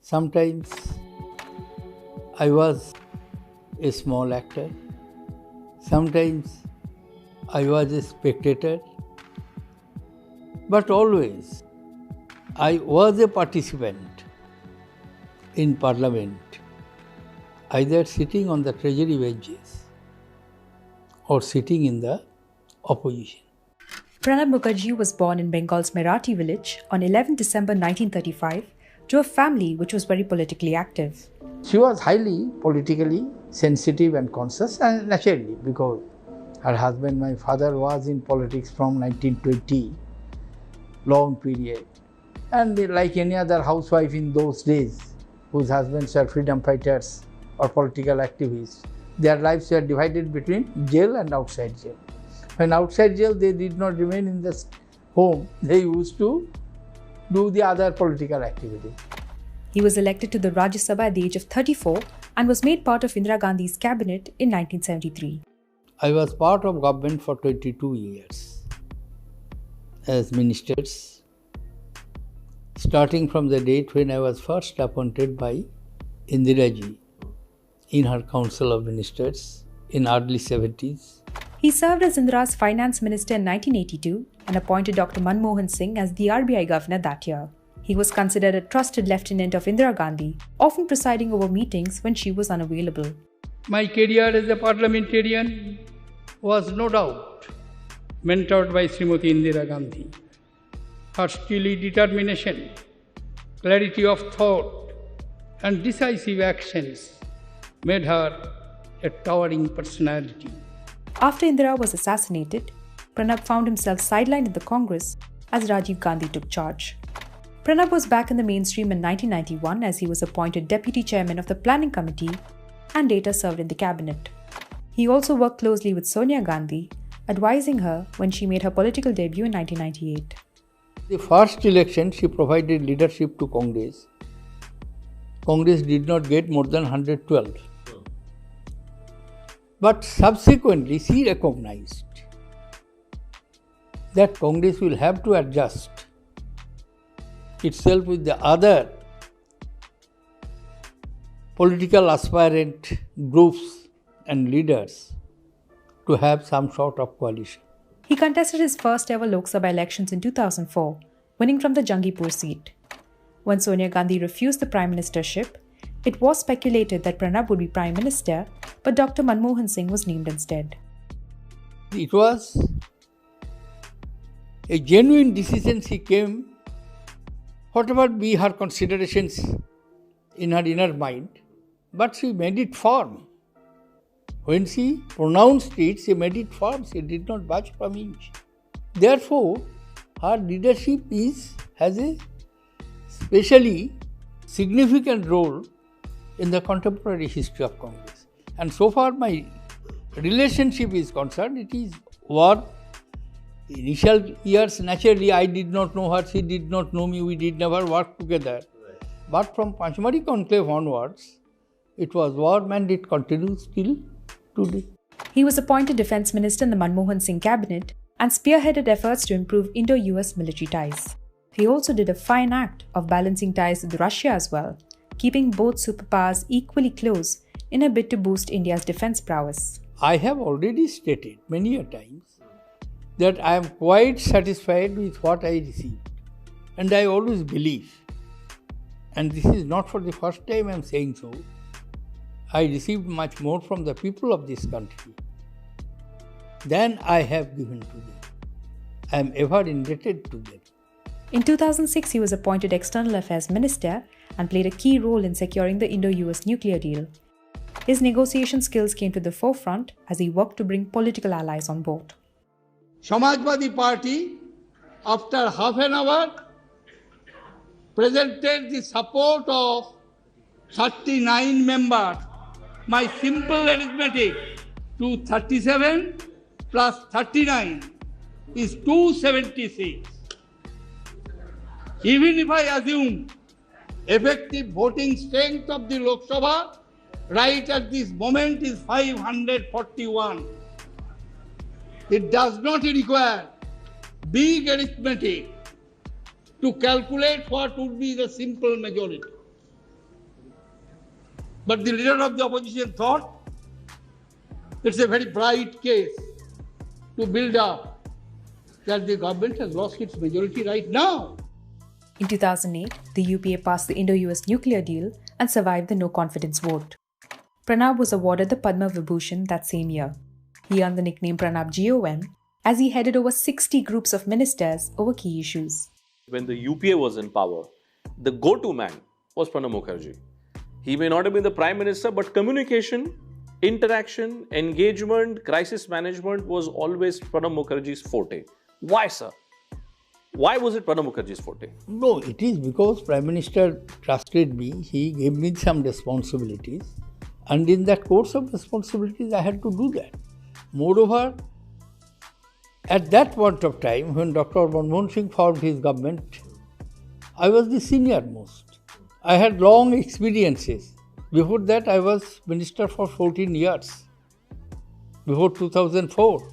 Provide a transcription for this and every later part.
Sometimes I was a small actor. Sometimes I was a spectator. But always I was a participant in Parliament, either sitting on the treasury benches or sitting in the opposition. Pranab Mukherjee was born in Bengal's Merathi village on 11 December 1935 to a family which was very politically active. She was highly politically sensitive and conscious, and naturally, because her husband, my father, was in politics from 1920, long period. And like any other housewife in those days, whose husbands were freedom fighters or political activists, their lives were divided between jail and outside jail. When outside jail, they did not remain in the home. They used to do the other political activities. He was elected to the Rajya Sabha at the age of 34 and was made part of Indira Gandhi's cabinet in 1973. I was part of government for 22 years as ministers, starting from the date when I was first appointed by Indira ji in her Council of Ministers in early 70s. He served as Indira's finance minister in 1982 and appointed Dr. Manmohan Singh as the RBI governor that year. He was considered a trusted lieutenant of Indira Gandhi, often presiding over meetings when she was unavailable. My career as a parliamentarian was no doubt mentored by Srimati Indira Gandhi. Her steely determination, clarity of thought, and decisive actions made her a towering personality. After Indira was assassinated, Pranab found himself sidelined in the Congress as Rajiv Gandhi took charge. Pranab was back in the mainstream in 1991 as he was appointed Deputy Chairman of the Planning Committee and later served in the cabinet. He also worked closely with Sonia Gandhi, advising her when she made her political debut in 1998. The first election, she provided leadership to Congress. Congress did not get more than 112. But subsequently, she recognized that Congress will have to adjust itself with the other political aspirant groups and leaders to have some sort of coalition. He contested his first ever Lok Sabha elections in 2004, winning from the Jangipur seat. When Sonia Gandhi refused the Prime Ministership, it was speculated that Pranab would be Prime Minister, but Dr. Manmohan Singh was named instead. It was a genuine decision. She came, whatever be her considerations in her inner mind, but she made it firm. When she pronounced it, she made it firm. She did not budge from inch. Therefore, her leadership has a specially significant role in the contemporary history of Congress. And so far my relationship is concerned, it is what initial years, naturally I did not know her, she did not know me, we did never work together. But from Panchmari Conclave onwards, it was warm and it continues till today. He was appointed Defence Minister in the Manmohan Singh cabinet and spearheaded efforts to improve Indo-US military ties. He also did a fine act of balancing ties with Russia as well, keeping both superpowers equally close in a bid to boost India's defence prowess. I have already stated many a times that I am quite satisfied with what I received. And I always believe, and this is not for the first time I am saying so, I received much more from the people of this country than I have given to them. I am ever indebted to them. In 2006, he was appointed External Affairs Minister and played a key role in securing the Indo-US nuclear deal. His negotiation skills came to the forefront as he worked to bring political allies on board. Samajwadi Party, after half an hour, presented the support of 39 members. My simple arithmetic, 237 plus 39 is 276. Even if I assume effective voting strength of the Lok Sabha right at this moment is 541. It does not require big arithmetic to calculate what would be the simple majority. But the leader of the opposition thought it's a very bright case to build up that the government has lost its majority right now. In 2008, the UPA passed the Indo-US nuclear deal and survived the no-confidence vote. Pranab was awarded the Padma Vibhushan that same year. He earned the nickname Pranab GOM as he headed over 60 groups of ministers over key issues. When the UPA was in power, the go-to man was Pranab Mukherjee. He may not have been the Prime Minister, but communication, interaction, engagement, crisis management was always Pranab Mukherjee's forte. Why, sir? Why was it Pranab Mukherjee's forte? No, it is because Prime Minister trusted me. He gave me some responsibilities. And in that course of responsibilities, I had to do that. Moreover, at that point of time, when Dr. Manmohan Singh formed his government, I was the senior most. I had long experiences. Before that, I was minister for 14 years. Before 2004.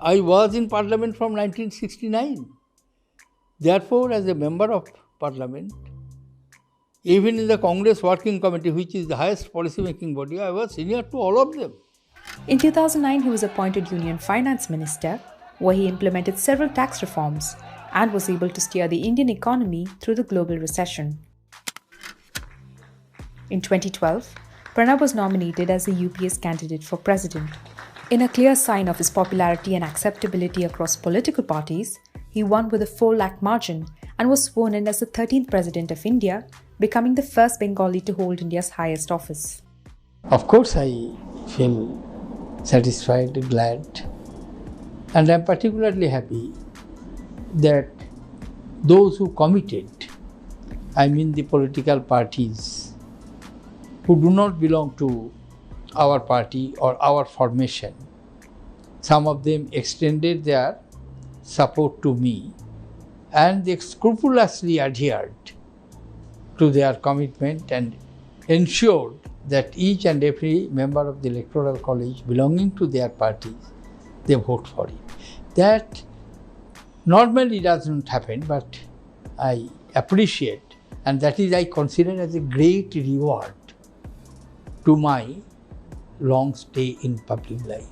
I was in parliament from 1969. Therefore, as a member of parliament, even in the Congress Working Committee, which is the highest policy-making body, I was senior to all of them. In 2009, he was appointed Union Finance Minister, where he implemented several tax reforms and was able to steer the Indian economy through the global recession. In 2012, Pranab was nominated as the UPA's candidate for president. In a clear sign of his popularity and acceptability across political parties, he won with a 4 lakh margin and was sworn in as the 13th President of India, becoming the first Bengali to hold India's highest office. Of course, I feel satisfied, glad, and I am particularly happy that those who committed, I mean the political parties, who do not belong to our party or our formation, some of them extended their support to me and they scrupulously adhered to their commitment and ensured that each and every member of the electoral college belonging to their parties, they vote for it. That normally does not happen, but I appreciate, and that is I consider as a great reward to my long stay in public life.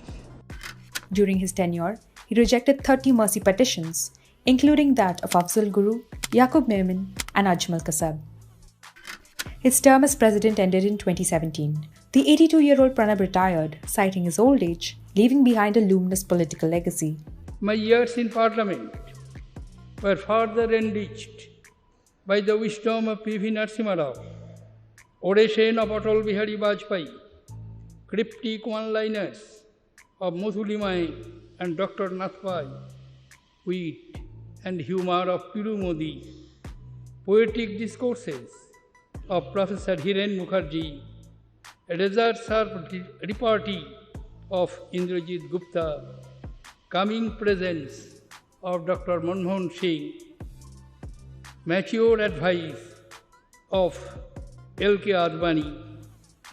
During his tenure, he rejected 30 mercy petitions, including that of Afzal Guru, Yaqub Memon and Ajmal Kasab. His term as president ended in 2017. The 82-year-old Pranab retired, citing his old age, leaving behind a luminous political legacy. My years in Parliament were further enriched by the wisdom of P.V. Narasimha Rao, oration of Atal Bihari Vajpayee, cryptic one-liners of Muthulimai and Dr. Nathpai, wit and humor of Piru Modi, poetic discourses of Professor Hiren Mukherjee, a razor-sharp repartee of Indrajit Gupta, coming presence of Dr. Manmohan Singh, mature advice of L.K. Advani,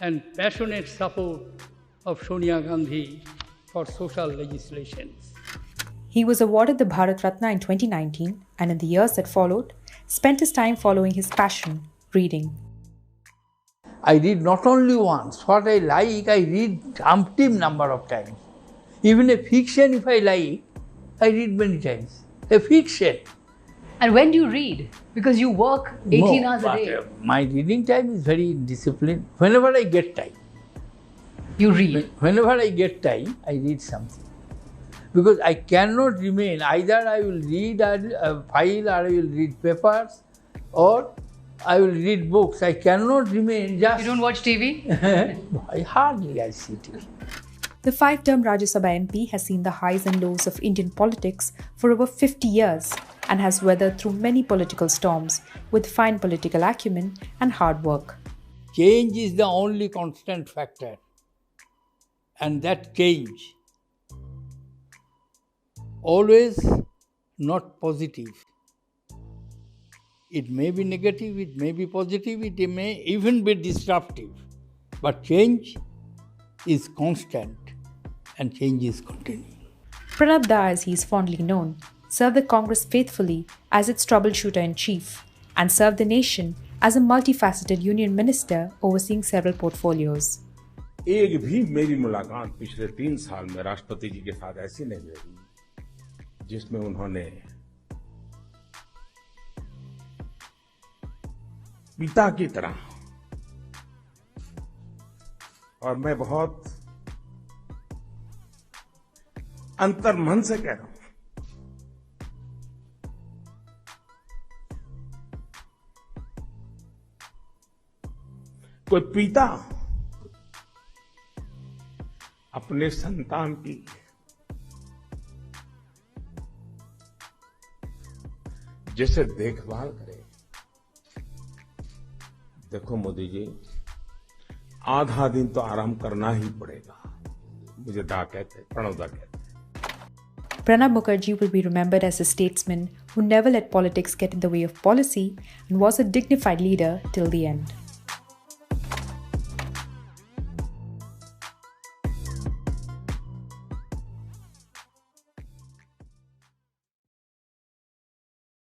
and passionate support of Sonia Gandhi for social legislations. He was awarded the Bharat Ratna in 2019 and in the years that followed, spent his time following his passion, reading. I read not only once, what I like, I read umpteen number of times. Even a fiction, if I like, I read many times. A fiction. And when do you read? Because you work 18 hours a day. My reading time is very disciplined. Whenever I get time. You read? Whenever I get time, I read something. Because I cannot remain, either I will read a file or I will read papers or I will read books. I cannot remain just... You don't watch TV? I hardly see TV. The 5-term Rajya Sabha MP has seen the highs and lows of Indian politics for over 50 years and has weathered through many political storms with fine political acumen and hard work. Change is the only constant factor. And that change, always not positive. It may be negative, it may be positive, it may even be disruptive. But change is constant and change is continuing. Pranab Daa, as he is fondly known, served the Congress faithfully as its troubleshooter-in-chief and served the nation as a multifaceted union minister overseeing several portfolios. एक भी मेरी मुलाकात पिछले 3 साल में राष्ट्रपति जी के साथ ऐसी नहीं रही जिसमें उन्होंने पिता की तरह, और मैं बहुत अंतर्मन से कह रहा हूं, कोई पिता अपने संतान की जैसे देखभाल करे। देखो मोदी जी, आधा दिन तो आराम करना ही पड़ेगा। मुझे दा कहते, प्रणब दा कहते। Pranab Mukherjee will be remembered as a statesman who never let politics get in the way of policy and was a dignified leader till the end.